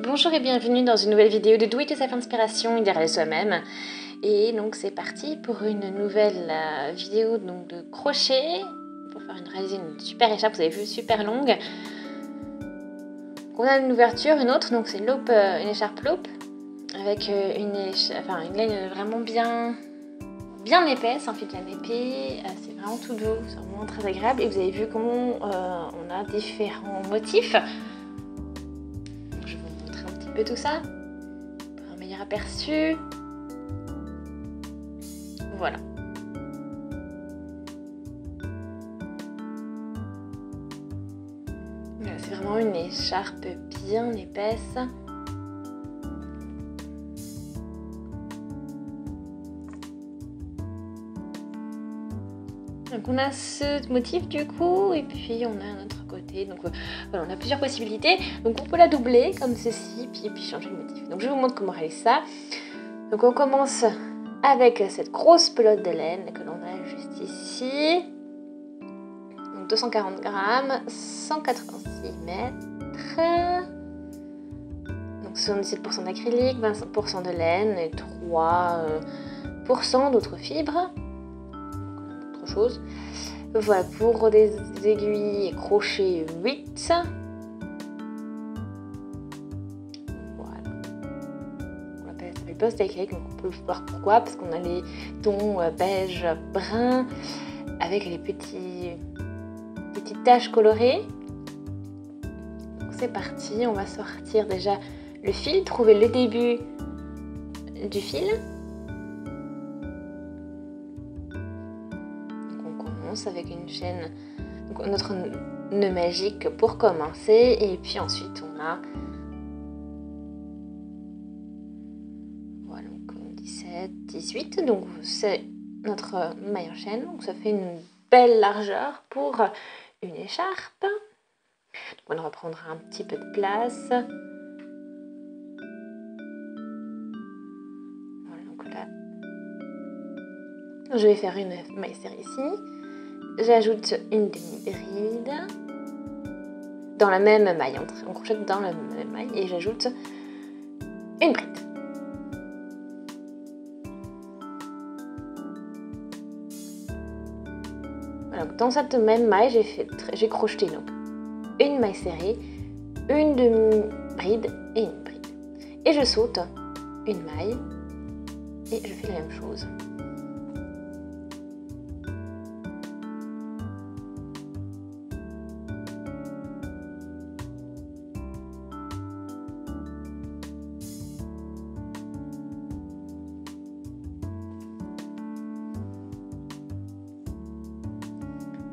Bonjour et bienvenue dans une nouvelle vidéo de Do It Yourself Inspiration, idéal soi-même. Et donc c'est parti pour une nouvelle vidéo donc, de crochet pour réaliser une super écharpe, vous avez vu, super longue. On a une ouverture, une autre, donc c'est une écharpe loop avec une laine vraiment bien épaisse, un fil de laine épais, c'est vraiment tout doux, c'est vraiment très agréable. Et vous avez vu comment on a différents motifs. Donc, je vais vous montrer un petit peu tout ça pour un meilleur aperçu. Voilà. C'est vraiment une écharpe bien épaisse. Donc on a ce motif du coup, et puis on a un autre côté. Donc voilà, on a plusieurs possibilités. Donc on peut la doubler comme ceci, puis changer le motif. Donc je vous montre comment réaliser ça. Donc on commence avec cette grosse pelote de laine que l'on a juste ici. Donc 240 grammes, 186 mètres. Donc 77% d'acrylique, 25% de laine et 3% d'autres fibres. Chose. Voilà, pour des aiguilles crochet 8. Voilà. On appelle ça le post acrylique, donc on peut voir pourquoi, parce qu'on a les tons beige, brun, avec les petites taches colorées. Donc c'est parti, on va sortir déjà le fil, trouver le début du fil. Avec une chaîne, donc notre nœud magique pour commencer, et puis ensuite on a voilà, donc 17, 18, donc c'est notre maille en chaîne, donc ça fait une belle largeur pour une écharpe. Donc on va prendre un petit peu de place. Voilà, donc là je vais faire une maille serrée ici. J'ajoute une demi-bride dans la même maille, on crochette dans la même maille, et j'ajoute une bride. Voilà, dans cette même maille, j'ai crocheté donc une maille serrée, une demi-bride et une bride. Et je saute une maille et je fais la même chose.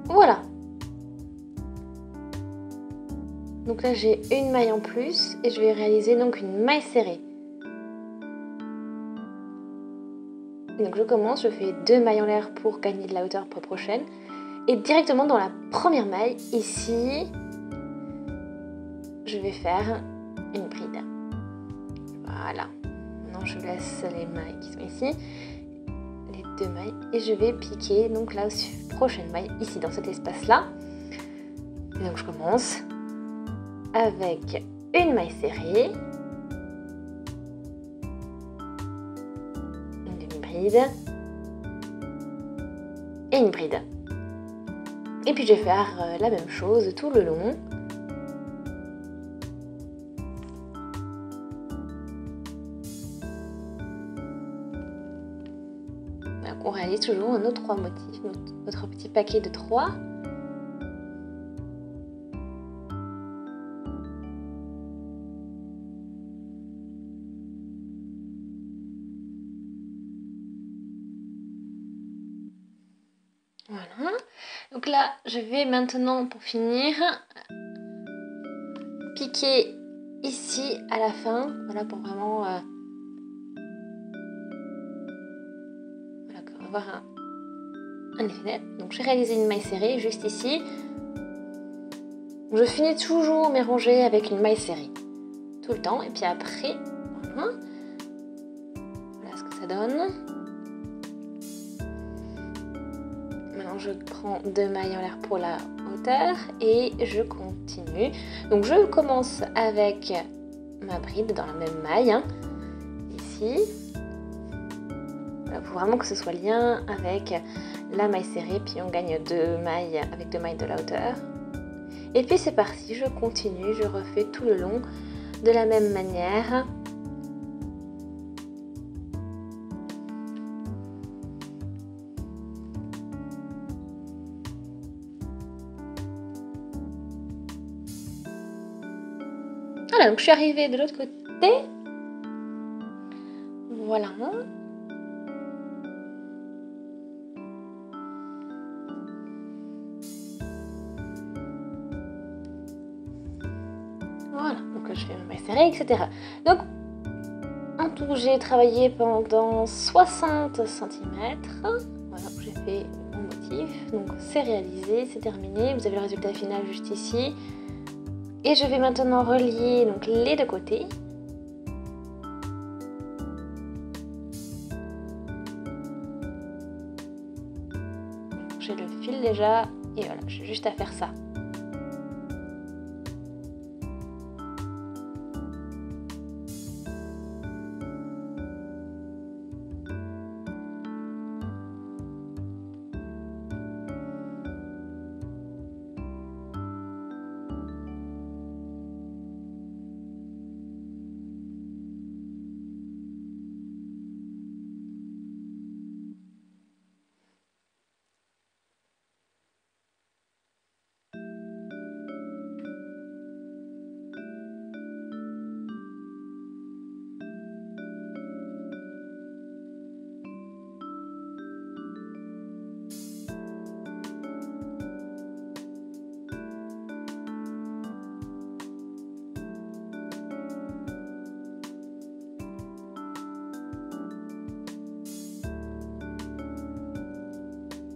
Voilà. Donc là j'ai une maille en plus et je vais réaliser donc une maille serrée. Donc je commence, je fais 2 mailles en l'air pour gagner de la hauteur pour la prochaine. Et directement dans la première maille, ici, je vais faire une bride. Voilà. Maintenant je laisse les mailles qui sont ici. 2 mailles, et je vais piquer donc la prochaine maille ici dans cet espace là. Et donc je commence avec une maille serrée, une demi-bride et une bride, et puis je vais faire la même chose tout le long. On réalise toujours nos 3 motifs, notre petit paquet de 3. Voilà. Donc là, je vais maintenant, pour finir, piquer ici à la fin. Voilà, pour vraiment avoir un effet net. Donc j'ai réalisé une maille serrée juste ici. Je finis toujours mes rangées avec une maille serrée tout le temps, et puis après voilà ce que ça donne. Maintenant je prends 2 mailles en l'air pour la hauteur et je continue. Donc je commence avec ma bride dans la même maille, hein, ici. Voilà, pour vraiment que ce soit lien avec la maille serrée, puis on gagne 2 mailles avec 2 mailles de la hauteur. Et puis c'est parti, je continue, je refais tout le long de la même manière. Voilà, donc je suis arrivée de l'autre côté. Voilà. Voilà, donc je fais ma maille serrée, etc. Donc, en tout, j'ai travaillé pendant 60 cm. Voilà, j'ai fait mon motif. Donc, c'est réalisé, c'est terminé. Vous avez le résultat final juste ici. Et je vais maintenant relier donc, les deux côtés. J'ai le fil déjà. Et voilà, j'ai juste à faire ça.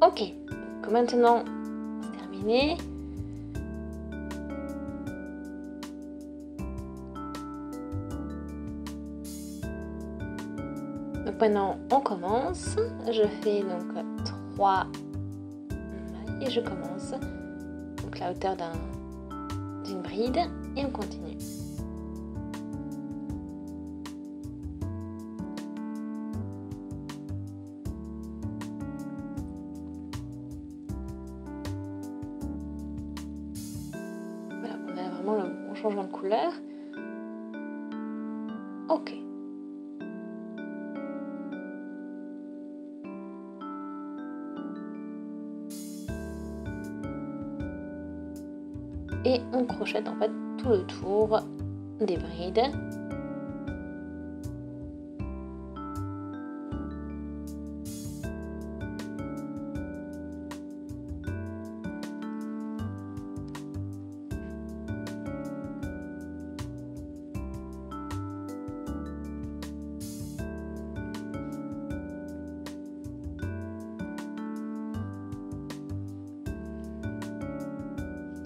Ok, donc maintenant c'est terminé. Donc maintenant on commence. Je fais donc 3 mailles et je commence. Donc la hauteur d'une bride et on continue. Le bon changement de couleur. Ok. Et on crochette en fait tout le tour des brides.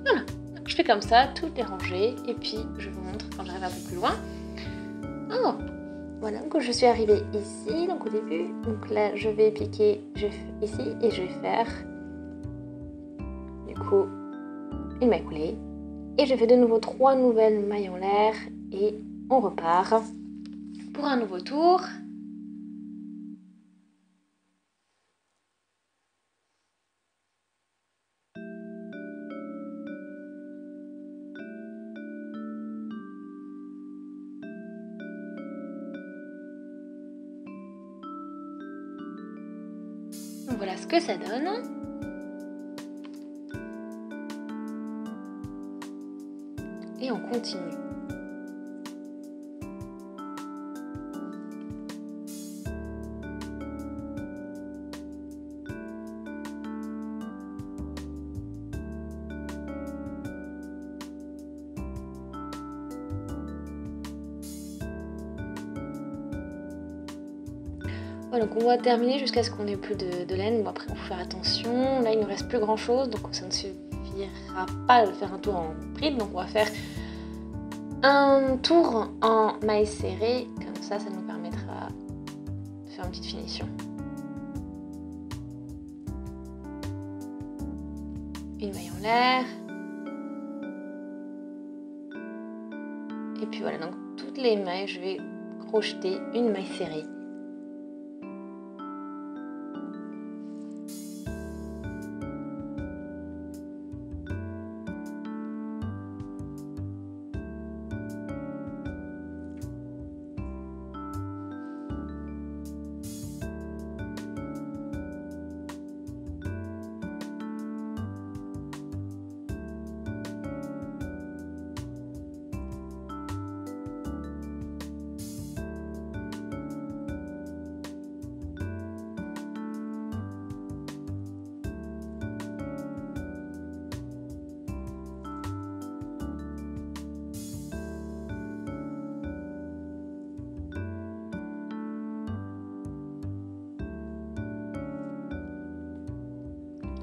Voilà, donc je fais comme ça, tout est rangé et puis je vous montre quand j'arrive un peu plus loin. Oh, voilà, donc je suis arrivée ici, donc au début, donc là je vais piquer ici et je vais faire du coup une maille coulée et je fais de nouveau 3 nouvelles mailles en l'air et on repart pour un nouveau tour. Donc voilà ce que ça donne. Et on continue. Voilà, donc on va terminer jusqu'à ce qu'on n'ait plus de laine. Bon, après, il faut faire attention. Là, il ne nous reste plus grand chose, donc ça ne suffira pas de faire un tour en bride. Donc on va faire un tour en maille serrée. Comme ça nous permettra de faire une petite finition. Une maille en l'air. Et puis voilà, donc toutes les mailles, je vais crocheter une maille serrée.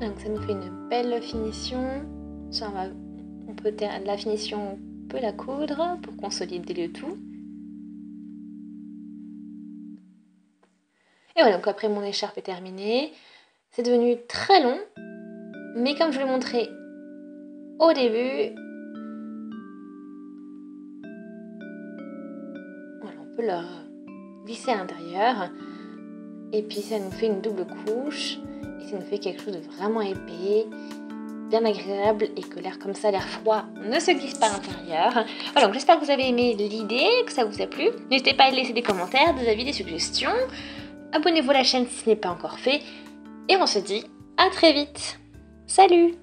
Donc ça nous fait une belle finition. Ça, la finition, on peut la coudre pour consolider le tout. Et voilà, donc après mon écharpe est terminée. C'est devenu très long, mais comme je vous l'ai montré au début, voilà, on peut le glisser à l'intérieur. Et puis ça nous fait une double couche. Et ça nous fait quelque chose de vraiment épais, bien agréable et que l'air comme ça, l'air froid, ne se glisse pas à l'intérieur. Voilà, donc j'espère que vous avez aimé l'idée, que ça vous a plu. N'hésitez pas à laisser des commentaires, des avis, des suggestions. Abonnez-vous à la chaîne si ce n'est pas encore fait. Et on se dit à très vite. Salut!